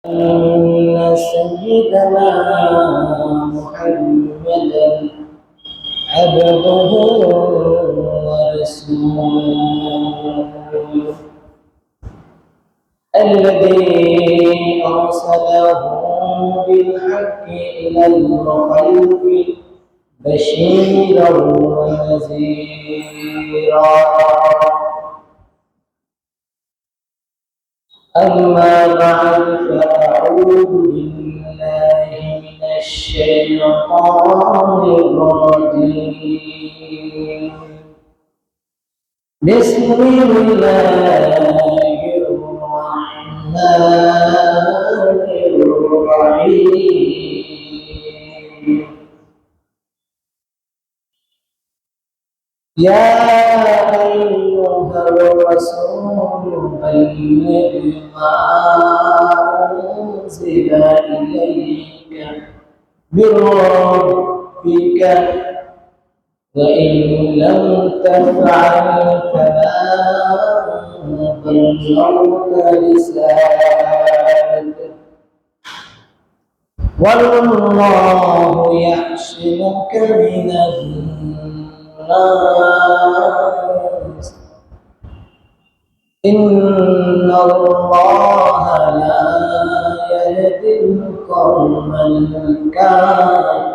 أن سيدنا محمدا عبده ورسوله الذي أرسله بالحق إلى الخلق بشيرا ونذيرا. أما بعد فأعوذ بالله من الشيطان الرجيم. بسم الله الرحمن الرحيم. يا أيها الرسول بلغ ما أنزل إليك من ربك وإن لم تفعل فما بلغت رسالته والله يعصمك من الناس إن الله لا يهدي القوم الكافرين.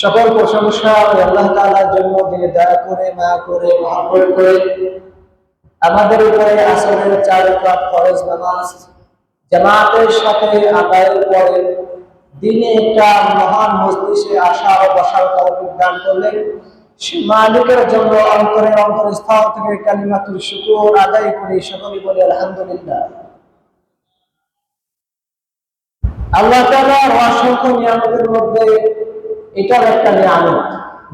সকল প্রশংসা আল্লাহ তাআলার জন্য, যিনি দয়া করে, মায়া করে, মহব্বত করে আমাদের উপরে আসরের 4 রাকাত ফরজ নামাজ জামাতের সাথে আদায়ের পরে দিনে একটা মহান মজলিসে আসা ও বসার তৌফিক দান করলেন। সে মালিকের জন্য অন্তরস্থল থেকে কালিমাতুল শুকর আদায় করে সকলে বলে আলহামদুলিল্লাহ। আল্লাহ তাআলার অসংখ্য নিয়ামতের মধ্যে এটার একটা নিয়ামত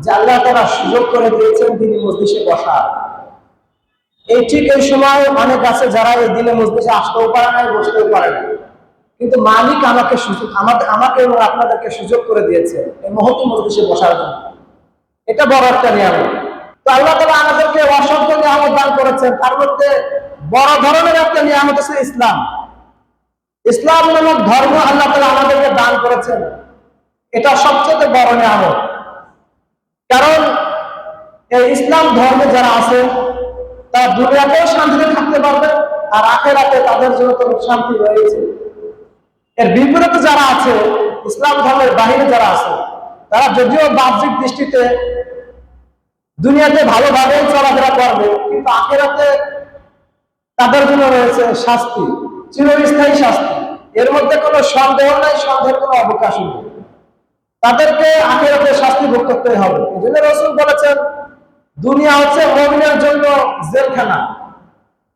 যে আল্লাহ তাআলা সুযোগ করে দিয়েছেন দিনে মজলিসে বসা। এই ঠিক এই সময় অনেক আছে যারা এই দিনে মজলিসে আসতেও পারে না, বসতেও পারে না, কিন্তু মালিক আমাকে এবং আপনাদেরকে সুযোগ করে দিয়েছে এই মহৎ মজলিসে বসার জন্য। এটা বড় একটা নিয়ামত। তো আল্লাহ তাআলা আমাদেরকে অসংখ্য নিয়ামত দান করেছেন, তার মধ্যে বড় ধরনের একটা নিয়ামত আছে ইসলাম। ইসলাম নামক ধর্ম আল্লাহ তাআলা আমাদেরকে দান করেছেন, এটা সবচেয়ে বড় নিয়ামত। কারণ এই ইসলাম ধর্মে যারা আছে তারা দুনিয়াতেও শান্তিতে থাকতে পারবে, আর আখিরাতে তাদের জন্য তো শান্তি রয়েছে। এর বিপরীতে যারা আছে, ইসলাম ধর্মের বাহিরে যারা আছে, তারা যদিও বাহ্যিক দৃষ্টিতে দুনিয়াতে ভালোভাবে চলাফেরা করবে, কিন্তু আখিরাতে তাদের জন্য রয়েছে শাস্তি, চিরস্থায়ী শাস্তি। এর মধ্যে কোনো সন্দেহ নাই, সন্দেহের কোনো অবকাশ নেই। তাদেরকে আখিরাতে শাস্তি ভোগ করতে হবে। এজন্য রাসূল বলেছেন, দুনিয়া হচ্ছে মুমিনের জন্য জেলখানা,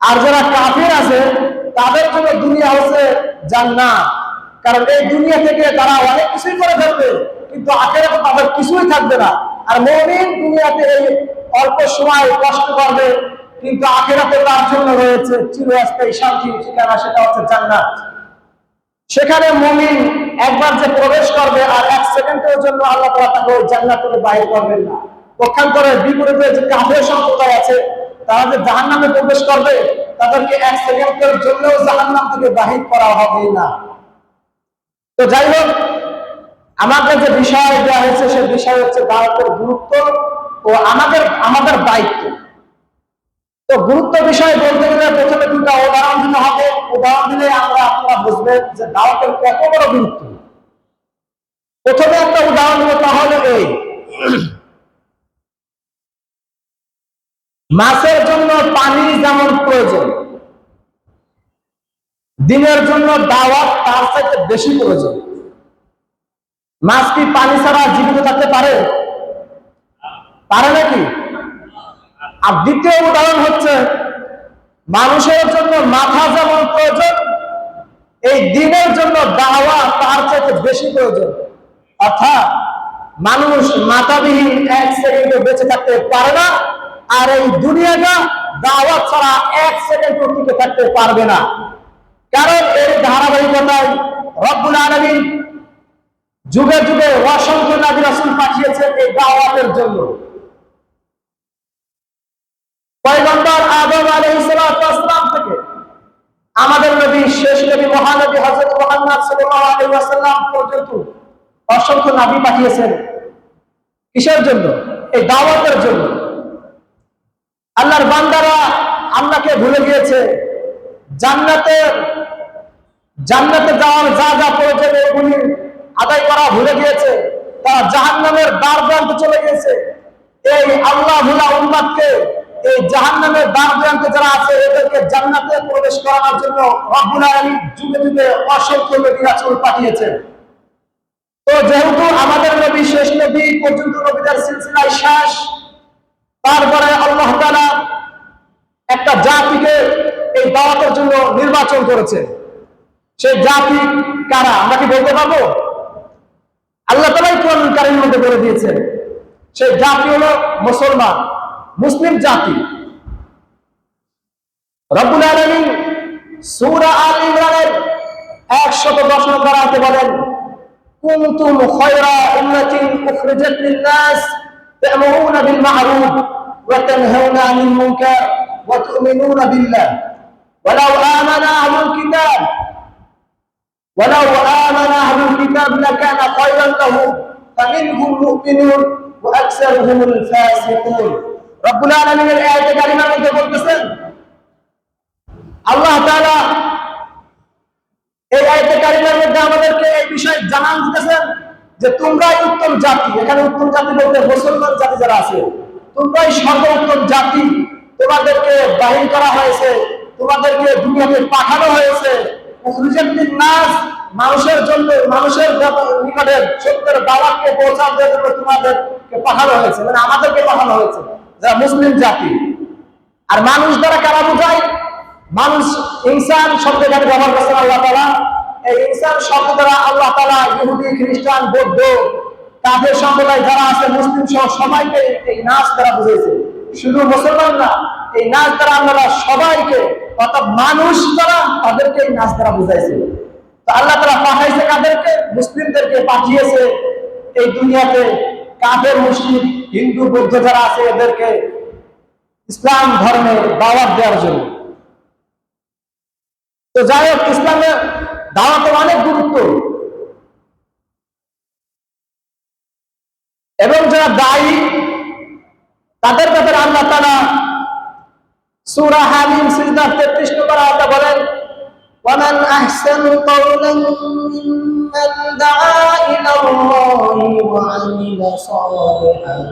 আর যারা কাফির আছে তাদের জন্য দুনিয়া হচ্ছে জান্নাত। কারণ এই দুনিয়া থেকে তারা অনেক কিছুই করে ফেলবে, কিন্তু আখিরাতে তাদের কিছুই থাকবে না। আর মুমিন দুনিয়াতে এই অল্প সময় কষ্ট করবে, কিন্তু আখিরাতে তার জন্য রয়েছে চিরস্থায়ী শান্তির ঠিকানা, সেটা হচ্ছে জান্নাত। সেখানে মুমিন একবার যে প্রবেশ করবে আর 1 সেকেন্ডের জন্য আল্লাহ তাআলা তাকে ওই জান্নাত থেকে বাইরে করবেন না। পক্ষান্তরে বিপরীতে যে কাফের সম্প্রদায় আছে, তারা যে জাহান্নামে প্রবেশ করবে, তাদেরকে 1 সেকেন্ডের জন্যও জাহান্নাম থেকে বাহির করা হবে না। তো যাই হোক, আমাদের যে বিষয় দেওয়া হয়েছে সে বিষয় হচ্ছে দাওয়াতের গুরুত্ব ও আমাদের দায়িত্ব। তো গুরুত্ব বিষয় বলতে গেলে প্রথমে 2টা উদাহরণ দিতে হবে। উদাহরণ দিলে আপনারা বুঝবেন যে দাওয়াতের কত বড় গুরুত্ব। প্রথমে একটা উদাহরণ দেব, তাহলে এই মাছের জন্য পানি যেমন প্রয়োজন, দিনের জন্য দাওয়াত তার চাইতে বেশি প্রয়োজন। মাছ কি পানি ছাড়া জীবিত থাকতে পারে? পারে নাকি? আর দ্বিতীয় উদাহরণ হচ্ছে, মানুষের জন্য মাথা যেমন প্রয়োজন, এই দিনের জন্য দাওয়াত তার চাইতে বেশি প্রয়োজন। অর্থাৎ মানুষ মাথাবিহীন 1 সেকেন্ডে বেঁচে থাকতে পারে না, আর এই দুনিয়াটা দাওয়াত ছাড়া 1 সেকেন্ডও টিকে থাকতে পারবে না। কারণ এর ধারাবাহিকতায় রব্বুল আলামিন যুগে যুগে অসংখ্য নবী রাসূল পাঠিয়েছেন এই দাওয়াতের জন্য। পয়গম্বর আদম আলাইহিস সালাম থেকে আমাদের নবী, শেষ নবী, মহানবী হযরত মুহাম্মদ সাল্লাল্লাহু আলাইহি ওয়াসাল্লাম পর্যন্ত অসংখ্য নবী পাঠিয়েছেন। কিসের জন্য? এই দাওয়াতের জন্য। আল্লাহর বান্দারা আল্লাহকে ভুলে গিয়েছে। জান্নাতে জান্নাতে যাওয়ার যা যা প্রয়োজন এগুলি আদায় করা ভুলে গিয়েছে। তারা জাহান্নামের দ্বার প্রান্তে চলে গিয়েছে। এই আল্লাহ ভুলা উম্মতকে, এই জাহান্নামের দ্বার প্রান্তে যারা আছে এদেরকে জান্নাতে প্রবেশ করানোর জন্য রব্বুল আলামিন যুগে যুগে অসংখ্য নবী রাসূল পাঠিয়েছেন। তো যেহেতু আমাদের নবী শেষ নবী, পর্যন্ত নবীদের সিলসিলায় শেষ, তারপরে আল্লাহ তাআলা একটা জাতিকে এই দাওয়াতের জন্য নির্বাচন করেছে। সেই জাতি কারা আমরা কি বলতে পারবো? আল্লাহ তাআলাই কোরআন কারীমের মধ্যে বলে দিয়েছেন সেই জাতি হলো মুসলমান, মুসলিম জাতি। রব্বুল আলামিন সূরা আল ইমরানের 110 নম্বর আয়াতে বলেন, কুনতুম খায়রা উম্মাতিন উখরিজাত লিন-নাস তা'মুরুনা বিল মা'রুফ ওয়া তানহাউনা আনিল মুনকার ওয়া তু'মিনুনা বিল্লাহ ওয়ালাউ আমানা আহলুল কিতাব লাকানা খায়রান লাহুম ফামিনহুম মুমিনুন ওয়া আকসারুহুমুল ফাসিকুন। রব্বুল আলামিনের আয়াতে কারিমার মধ্যে বলতেছেন, আল্লাহ তাআলা এই আয়াতে কারিমার মধ্যে আমাদেরকে এই বিষয় জানান দিতেছেন যে তোমরাই উত্তম জাতি। এখানে উত্তম জাতি বলতে মুসলমান জাতি যারা আছে, তোমরাই সর্বোত্তম জাতি। তোমাদেরকে বাহির করা হয়েছে, তোমাদেরকে দুনিয়াতে পাঠানো হয়েছে উখরিজাত লিন-নাস, মানুষের জন্য, মানুষের নিকটে সত্যের দাওয়াতকে পৌঁছানোর জন্য তোমাদেরকে পাঠানো হয়েছে, মানে আমাদেরকে পাঠানো হয়েছে যারা মুসলিম জাতি। আর মানুষ দ্বারা কারা বোঝায়? মানুষ ইনসান শব্দ এখানে ব্যবহার করছেন আল্লাহ তাআলা। এই ইনসান শব্দ দ্বারা আল্লাহ তাআলা ইহুদি, খ্রিস্টান, বৌদ্ধ, কাফের সম্প্রদায় যারা আছে, মুসলিম সহ সবাইকে এই নাস দ্বারা বুঝাইছে। শুধু মুসলমান না, এই নাস দ্বারা আমরা সবাইকে, অর্থাৎ মানুষ দ্বারা তাদেরকে এই নাস দ্বারা বুঝাইছে। তো আল্লাহ তাআলা পাঠাইছে কাদেরকে? মুসলিমদেরকে পাঠিয়েছে এই দুনিয়াতে কাফের, মুশরিক, হিন্দু, বৌদ্ধ যারা আছে এদেরকে ইসলাম ধর্মে দাওয়াত দেওয়ার জন্য। তো যাই হোক, ইসলামের দাওয়াতের অনেক গুরুত্ব, এবং যারা দায়ী তাদের ব্যাপারে আল্লাহ তাআলা সূরা হামিম সিজদার 33 নম্বর আয়াতে বলেন, ওয়ামান আহসানু কাওলান মিম্মান দাআ ইলাল্লাহি ওয়া আমিলা সালিহান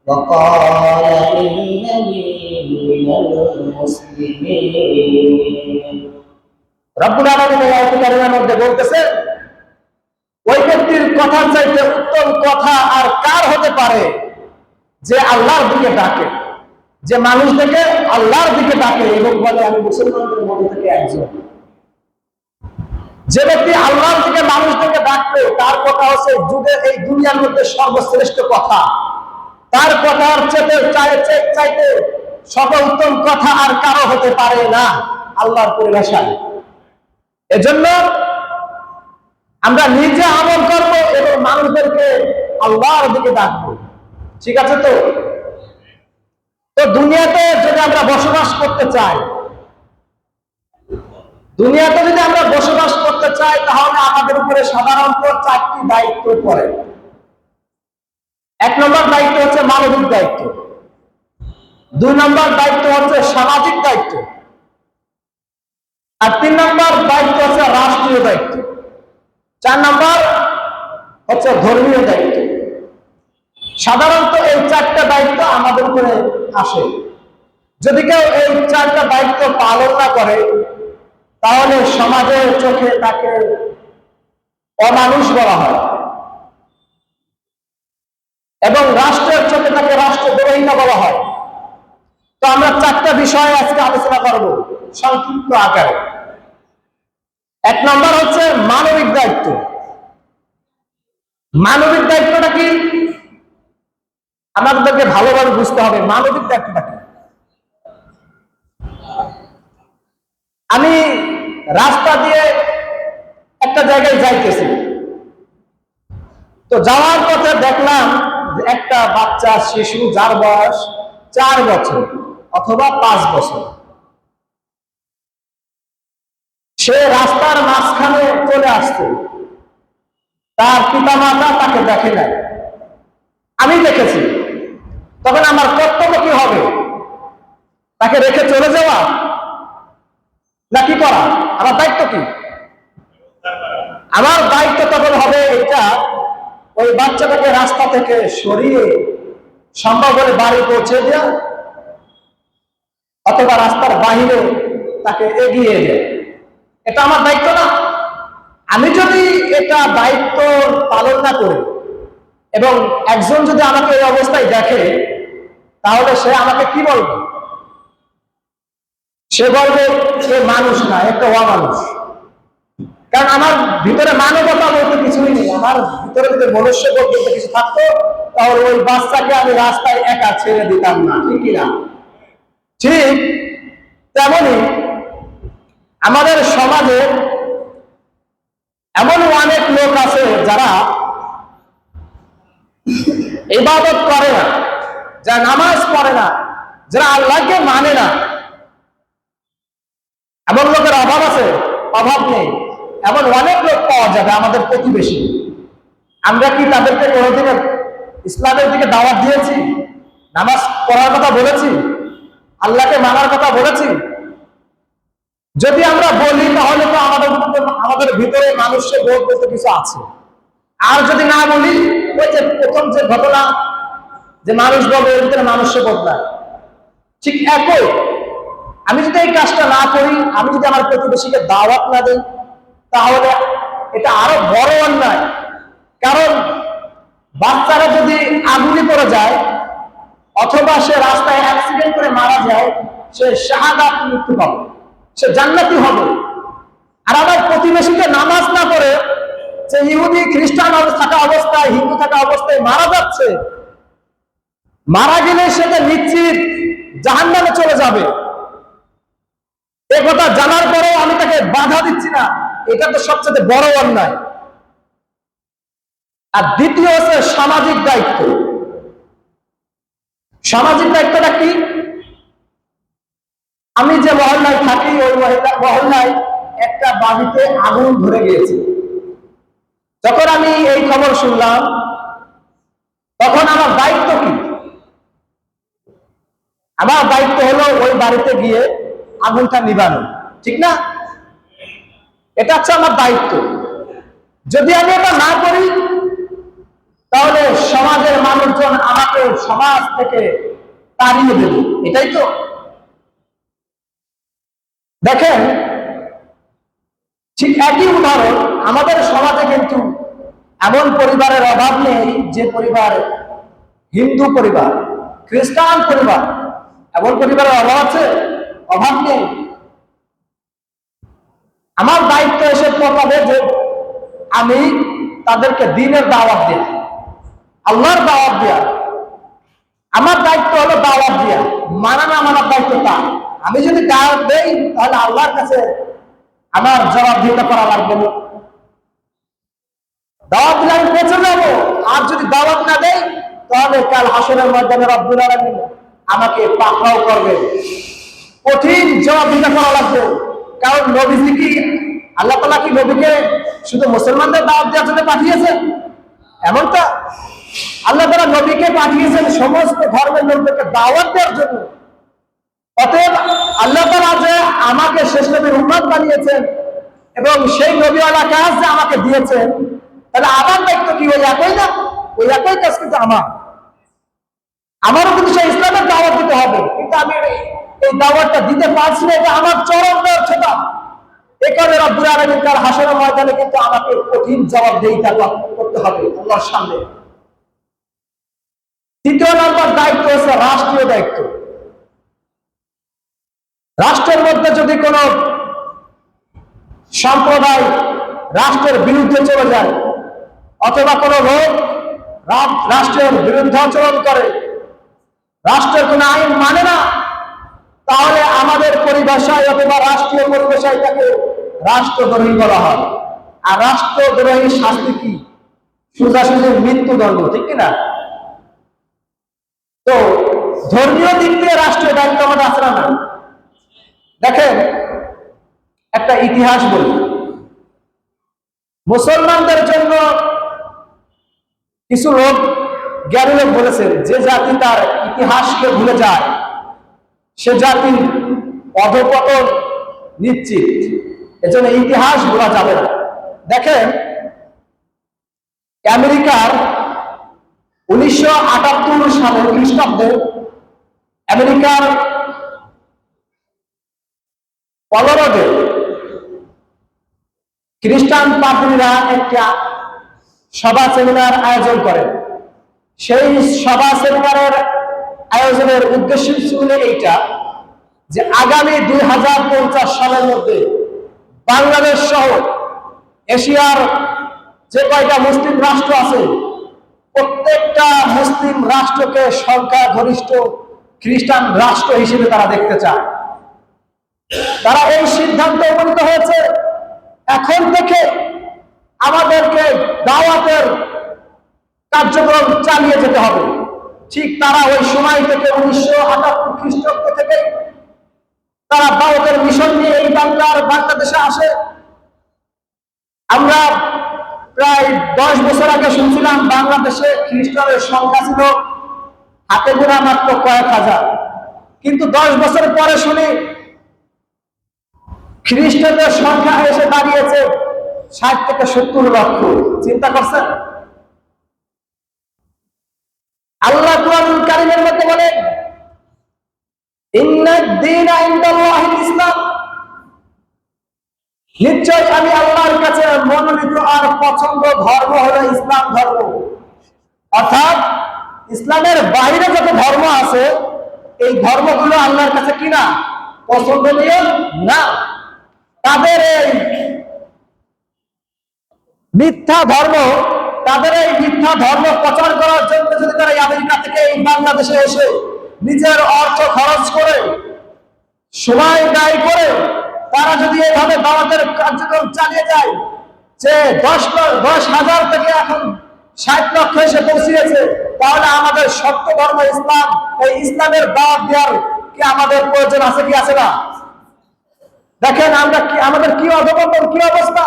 ওয়া ক্বালা ইন্নানি মিনাল মুসলিমিন। রব্বুল আলামিন এই আয়াতে কারিমার মধ্যে বলতেছেন, ওই ব্যক্তির কথার চাইতে উত্তম কথা আর কার হতে পারে যে আল্লাহর দিকে ডাকে, যে মানুষ থেকে আল্লাহর দিকে ডাকে এবং বলে আমি মুসলমানদের মধ্যে থেকে একজন। যে ব্যক্তি আল্লাহর দিকে মানুষ থেকে ডাকবে তার কথা হচ্ছে যুগের এই দুনিয়ার মধ্যে সর্বশ্রেষ্ঠ কথা। তার কথার চাইতে সর্বোত্তম কথা আর কারো হতে পারে না আল্লাহর পরিভাষায়। এজন্য আমরা নিজে আমল করব এবং মানুষদেরকে আল্লাহর দিকে ডাকবো। ঠিক আছে? তো দুনিয়াতে যদি আমরা বসবাস করতে চাই, তাহলে আমাদের উপরে সাধারণত 4টি দায়িত্ব পড়ে। 1 নম্বর দায়িত্ব হচ্ছে মানবিক দায়িত্ব, 2 নম্বর দায়িত্ব হচ্ছে সামাজিক দায়িত্ব, আর 3 নম্বর দায়িত্ব হচ্ছে রাষ্ট্রীয় দায়িত্ব, 4 নম্বর হচ্ছে ধর্মীয় দায়িত্ব। সাধারণত এই 4টা দায়িত্ব আমাদের উপরে আসে। যদি কেউ এই 4টা দায়িত্ব পালন না করে তাহলে সমাজের চোখে তাকে অমানুষ বলা হয় এবং রাষ্ট্রের চোখে তাকে রাষ্ট্রদ্রোহিতা বলা হয়। তো আমরা 4টা বিষয় আজকে আলোচনা করব সংক্ষিপ্ত আকারে। 1 নম্বর হচ্ছে মানবিক দায়িত্ব। মানবিক দায়িত্বটা কি আমাদেরকে ভালোভাবে বুঝতে হবে। মানবিক দায়িত্বটা কি? আমি রাস্তা দিয়ে একটা জায়গায় যাইতেছি, তো যাওয়ার পথে দেখলাম যে একটা বাচ্চা শিশু যার বয়স 4 বছর অথবা 5 বছর, সে রাস্তার মাঝখানে চলে আসছে, তার পিতা মাতা তাকে দেখে নাই, আমি দেখেছি, তখন আমার কর্তব্য কি হবে? তাকে রেখে চলে যাওয়া না কি করা? আমার দায়িত্ব কি? আমার দায়িত্ব তখন হবে এটা, ওই বাচ্চাটাকে রাস্তা থেকে সরিয়ে সম্ভব হলে বাড়ি পৌঁছে দেওয়া, অথবা রাস্তার বাহিরে তাকে এগিয়ে দেয়। এটা আমার দায়িত্ব না? আমি যদি এটা দায়িত্ব পালন না করি এবং একজন যদি আমাকে এই অবস্থায় দেখে, তাহলে সে আমাকে কি বলবে? সে বলবে সে মানুষ না, একটা অমানুষ। কারণ আমার ভিতরে মানবতা বলতে কিছুই নেই, আমার ভিতরে যদি মনুষ্যবোধ বলতে কিছু থাকতো, তাহলে ওই বাচ্চাকে আমি রাস্তায় একা ছেড়ে দিতাম না, ঠিক কিনা? ঠিক তেমনি আমাদের সমাজে এমন অনেক লোক আছে যারা ইবাদত করে না, যারা নামাজ পড়ে না, যারা আল্লাহকে মানে না। এমন লোকের অভাব আছে? অভাব নেই। এমন অনেক লোক পাওয়া যাবে আমাদের প্রতিবেশী। আমরা কি তাদেরকে কোনোদিন ইসলামের দিকে দাওয়াত দিয়েছি? নামাজ পড়ার কথা বলেছি? আল্লাহকে মানার কথা বলেছি? যদি আমরা বলি তাহলে তো আমাদের ভিতরে মানুষের বোধ বলতে কিছু আছে। আর যদি না বলি, ওই যে প্রথম যে ঘটনা, যে মানুষ বলবে এর ভিতরে মানুষের বোধ নাই, ঠিক একই আমি যদি এই কাজটা না করি, আমি যদি আমার প্রতিবেশীকে দাওয়াত না দিই, তাহলে এটা আরো বড় অন্যায়। কারণ বাচ্চারা যদি আগুনে পড়ে যায় অথবা সে রাস্তায় অ্যাক্সিডেন্ট করে মারা যায়, সে শাহাদাত মৃত্যু পাবে, সে জান্নাতি হবে। আর আমার প্রতিবেশীকে নামাজ না করে যে ইহুদি খ্রিস্টান থাকা অবস্থায়, হিন্দু থাকা অবস্থায় মারা যাচ্ছে, মারা গেলে সেটা নিশ্চিত জাহান্নামে চলে যাবে, এ কথা জানার পরেও আমি তাকে বাধা দিচ্ছি না, এটা তো সবচেয়ে বড় অন্যায়। আর দ্বিতীয় হচ্ছে সামাজিক দায়িত্ব। সামাজিক দায়িত্বটা কি? আমি যে মহল্লায় থাকি, ওই মহল্লায় একটা বাড়িতে আগুন ধরে গিয়েছে। যখন আমি এই খবর শুনলাম, তখন আমার দায়িত্ব কি? আমার দায়িত্ব হলো ওই বাড়িতে গিয়ে আগুনটা নিবানো, ঠিক না? এটা হচ্ছে আমার দায়িত্ব। যদি আমি এটা না করি, তাহলে সমাজের মানুষজন আমাকে সমাজ থেকে তাড়িয়ে দেবে, এটাই তো। দেখেন, ঠিক একই উদাহরণ, আমাদের সমাজে কিন্তু এমন পরিবারের অভাব নেই যে পরিবার হিন্দু পরিবার, খ্রিস্টান পরিবার, এমন পরিবারের অভাব আছে? অভাব নেই। আমার দায়িত্ব এসে পড়বে যে আমি তাদেরকে দ্বীনের দাওয়াত দেয়া, আল্লাহর দাওয়াত দেয়া। আমার দায়িত্ব হলো দাওয়াত দেয়া, মানা না মানার দায়িত্ব তার। আমি যদি দাওয়াত দেই, তাহলে আল্লাহর কাছে আমার জবাবদিহিতা করা লাগবে না। দাওয়াত দিলে আমি পৌঁছে যাবো, আর যদি দাওয়াত না দেই, তাহলে কাল হাসরের ময়দানে রব্বুল আলামিন আমাকে পাকড়াও করবে, কঠিন জবাবদিহিতা করা লাগবে। কারণ নবীজি কি, আল্লাহ তাআলা কি নবীকে শুধু মুসলমানদের দাওয়াত দেওয়ার জন্য পাঠিয়েছেন? এমনটা? আল্লাহ তাআলা নবীকে পাঠিয়েছেন সমস্ত ধর্মের লোকদেরকে দাওয়াত দেওয়ার জন্য। অতএব আল্লাহ তাআলা যে আমাকে শেষ নবীর উম্মত বানিয়েছেন এবং সেই নবীওয়ালা কাজ যে আমাকে দিয়েছেন, তাহলে আমার দায়িত্ব কি ওই একই না? ওই একই কাজ কিন্তু আমারও কিন্তু সেই ইসলামের দাওয়াত দিতে হবে, কিন্তু আমি এই দাওয়াতটা দিতে পারছি না, এটা আমার চরম ব্যর্থতা। এ কারণে রব্বুল আলামিন কাল হাসরের ময়দানে কিন্তু আমাকে কঠিন জবাবদিহিতা করতে হবে আল্লাহর সামনে। তৃতীয় নম্বর দায়িত্ব হচ্ছে রাষ্ট্রীয় দায়িত্ব। রাষ্ট্রের মধ্যে যদি কোনো সম্প্রদায় রাষ্ট্রের বিরুদ্ধে চলে যায়, অথবা কোনো লোক রাষ্ট্রের বিরুদ্ধে আচরণ করে, রাষ্ট্রের কোনো আইন মানে না, তাহলে আমাদের পরিভাষায় অথবা রাষ্ট্রীয় পরিভাষায় তাকে রাষ্ট্রদ্রোহী বলা হয়। আর রাষ্ট্রদ্রোহীর শাস্তি কি? সোজাসুজি মৃত্যুদণ্ড, ঠিক কিনা? তো ধর্মীয় দিক থেকে রাষ্ট্রীয় দায়িত্ব আমাদের আছে না? দেখেন, একটা ইতিহাস বলি। মুসলমানদের জন্য কিছু লোক, জ্ঞানী লোক বলেছেন, যে জাতি তার ইতিহাসকে ভুলে যায় সে জাতির অধঃপতন নিশ্চিত। এজন্য ইতিহাস ভোলা যাবে না। দেখেন, আমেরিকার 1978 সালে খ্রিস্টাব্দে আমেরিকার কলোরাডোতে খ্রিস্টান পাদ্রীরা একটা সভা সেমিনার আয়োজন করেন। সেই সভা সেমিনারের আয়োজনের উদ্দেশ্য ছিল এইটা, যে আগামী 2050 সালের মধ্যে বাংলাদেশ সহ এশিয়ার যে কয়টা মুসলিম রাষ্ট্র আছে প্রত্যেকটা মুসলিম রাষ্ট্রকে সংখ্যাগরিষ্ঠ খ্রিস্টান রাষ্ট্র হিসেবে তারা দেখতে চায়। তারা এই সিদ্ধান্তে উপনীত হয়েছে, এখন থেকে আমাদেরকে দাওয়াতের কার্যক্রম চালিয়ে যেতে হবে। ঠিক তারা ওই সময় থেকে 1978 খ্রিস্টাব্দ থেকে তারা দাওয়াতের মিশন নিয়ে এই বাংলাদেশে আসে। আমরা প্রায় 10 বছর আগে শুনছিলাম বাংলাদেশে খ্রিস্টানের সংখ্যা ছিল হাতে গোনা মাত্র কয়েক হাজার, কিন্তু 10 বছর পরে শুনি খ্রিস্টানদের সংখ্যা এসে দাঁড়িয়েছে 60 থেকে 70 লক্ষ। চিন্তা করছেন? আল্লাহ কুরআনুল কারীমের মধ্যে বলেন, ইন্নাদ-দীনা ইনদাল্লাহিল ইসলাম, নিশ্চয় আমি আল্লাহর কাছে মনোনীত আর পছন্দ ধর্ম হলো ইসলাম ধর্ম। অর্থাৎ ইসলামের বাইরে যত ধর্ম আছে এই ধর্মগুলো আল্লাহর কাছে কি না? পছন্দনীয় না। তাদের এই মিথ্যা ধর্ম প্রচার করার জন্য যদি তারা আমেরিকা থেকে এই বাংলাদেশে এসে নিজের অর্থ খরচ করে সময় ব্যয় করে তারা যদি এইভাবে দাওয়াতের কার্যক্রম চালিয়ে যায়, যে 10,000 থেকে এখন 60 লক্ষ এসে পৌঁছিয়েছে, তাহলে আমাদের সত্য ধর্ম ইসলাম, এই ইসলামের দাওয়াত দেওয়ার কি আমাদের প্রয়োজন আছে কি আছে না? দেখেন আমরা কি, আমাদের কি অধঃপতন, কি অবস্থা,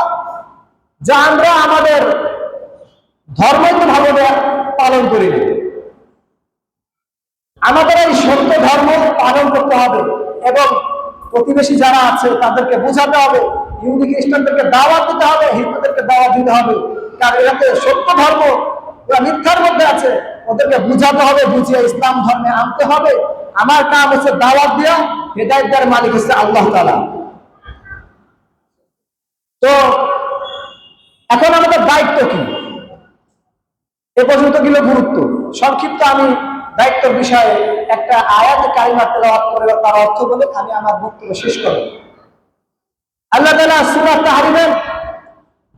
যা আমরা আমাদের ধর্মকে ভাবে পালন করি না। আমাদের এই সত্য ধর্ম পালন করতে হবে এবং প্রতিবেশী যারা আছে তাদেরকে বোঝাতে হবে, ইহুদি খ্রিস্টানদেরকে দাওয়াত দিতে হবে, হিন্দুদেরকে দাওয়াত দিতে হবে। কারণ এটাতে সত্য ধর্ম ওরা মিথ্যার মধ্যে আছে, ওদেরকে বুঝাতে হবে, বুঝিয়ে ইসলাম ধর্মে আনতে হবে। আমার কাজ হচ্ছে দাওয়াত দেওয়া, হেদায়েত দেওয়ার মালিক হচ্ছে আল্লাহ তাআলা। তো এখন আমাদের দায়িত্ব কি? এ পর্যন্ত গেল গুরুত্ব। সংক্ষিপ্ত আমি দায়িত্বের বিষয়ে একটা আয়াত কারিমা তেলাওয়াত করে তার অর্থ বলে আমি আমার বক্তব্য শেষ করব। আল্লাহ তাআলা সূরা তাহরিমের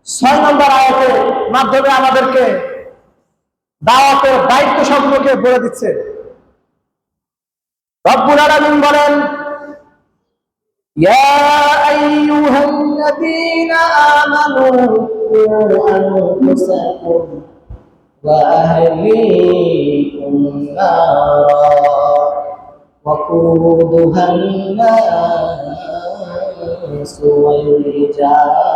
6 নম্বর আয়াতের মাধ্যমে আমাদেরকে দাওয়াতের দায়িত্ব সম্পর্কে বলে দিচ্ছে। রব্বুল আলামিন বলেন, ইয়া আইয়ুহাল্লাযীনা আমানু কু আনফুসাকুম ওয়া আহলিকুম নারা ওয়াকুদুহান নাসু ওয়াল হিজারা।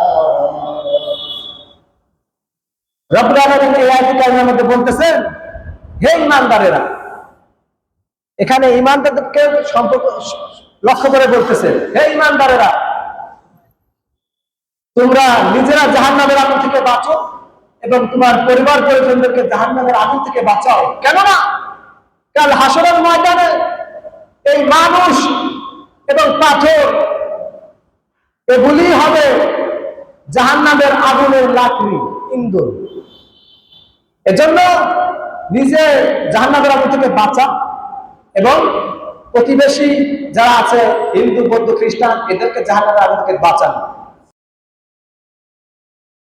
রব্বুল আলামিন এই আয়াতের মধ্যে বলতেছেন, হে ঈমানদারেরা, এখানে ঈমানদারদেরকে সম্পর্ক লক্ষ্য করে বলতেছে, হে ঈমানদারেরা, তোমরা নিজেরা জাহান্নামের আগুন থেকে বাঁচো এবং তোমার পরিবার পরিজনদেরকে জাহান্নামের আগুন থেকে বাঁচাও। কেননা কাল হাসরের ময়দানে এই মানুষ এবং পাথর এগুলি হবে জাহান্নামের আগুনের লাকড়ি, ইন্ধন। এজন্য নিজে জাহান্নামের আগুন থেকে বাঁচা এবং প্রতিবেশী যারা আছে হিন্দু, বৌদ্ধ, খ্রিস্টান, এদেরকে জাহান্নামের আগুন থেকে বাঁচানো।